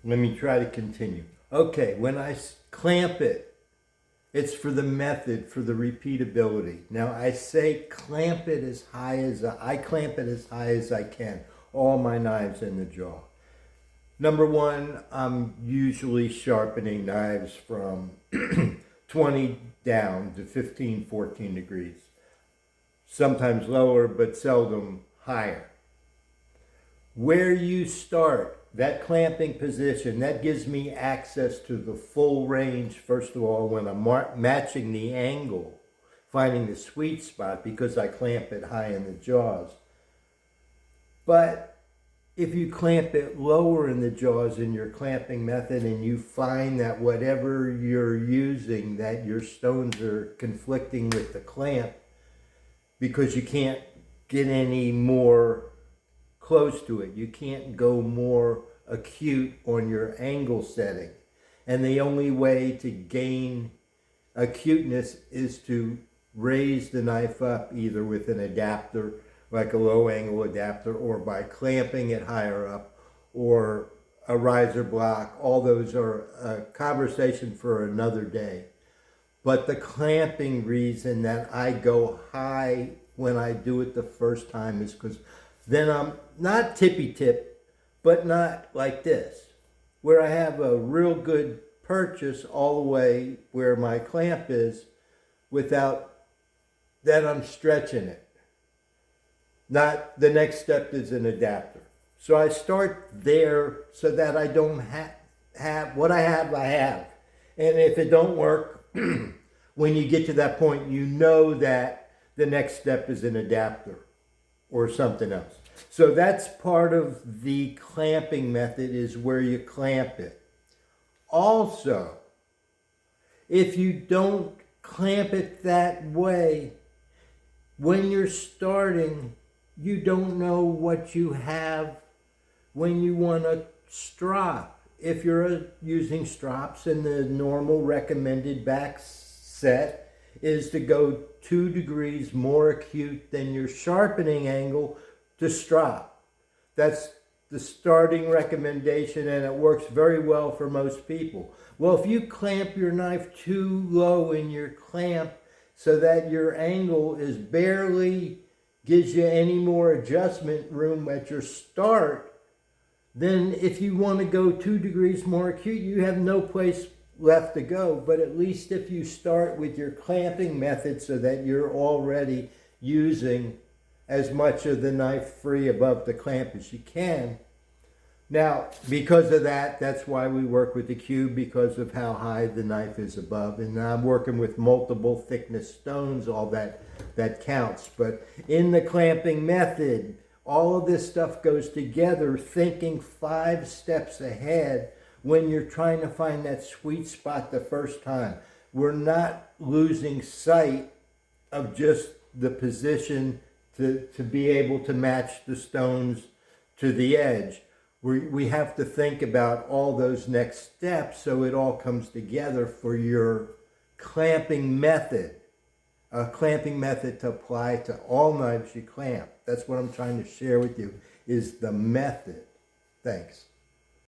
Let me try to continue. Okay, when I clamp it, it's for the method, for the repeatability. Now I say clamp it as high as I clamp it as high as I can. All my knives in the jaw. Number one, I'm usually sharpening knives from 20 down to 15, 14 degrees. Sometimes lower, but seldom higher. Where you start, that clamping position, that gives me access to the full range, first of all, when I'm matching the angle, finding the sweet spot because I clamp it high in the jaws. But if you clamp it lower in the jaws in your clamping method and you find that whatever you're using, that your stones are conflicting with the clamp because you can't get any more close to it. You can't go more acute on your angle setting. And the only way to gain acuteness is to raise the knife up either with an adapter, like a low angle adapter, or by clamping it higher up, or a riser block. All those are a conversation for another day. But the clamping reason that I go high when I do it the first time is because then I'm not tippy tip, but not like this, where I have a real good purchase all the way where my clamp is without that I'm stretching it. Not the next step is an adapter. So I start there so that I don't have what I have, I have. And if it don't work, when you get to that point, you know that the next step is an adapter or something else. So that's part of the clamping method, is where you clamp it. Also, if you don't clamp it that way, when you're starting, you don't know what you have when you want to strop. If you're using strops, and the normal recommended back set is to go 2 degrees more acute than your sharpening angle to strop. That's the starting recommendation, and it works very well for most people. Well, if you clamp your knife too low in your clamp so that your angle is barely gives you any more adjustment room at your start, then if you want to go 2 degrees more acute, you have no place left to go. But at least if you start with your clamping method so that you're already using as much of the knife free above the clamp as you can. Now, because of that, that's why we work with the cube, because of how high the knife is above. And I'm working with multiple thickness stones, all that counts. But in the clamping method, all of this stuff goes together, thinking 5 steps ahead when you're trying to find that sweet spot the first time. We're not losing sight of just the position to be able to match the stones to the edge. We have to think about all those next steps so it all comes together for your clamping method. A clamping method to apply to all knives you clamp. That's what I'm trying to share with you, is the method. Thanks.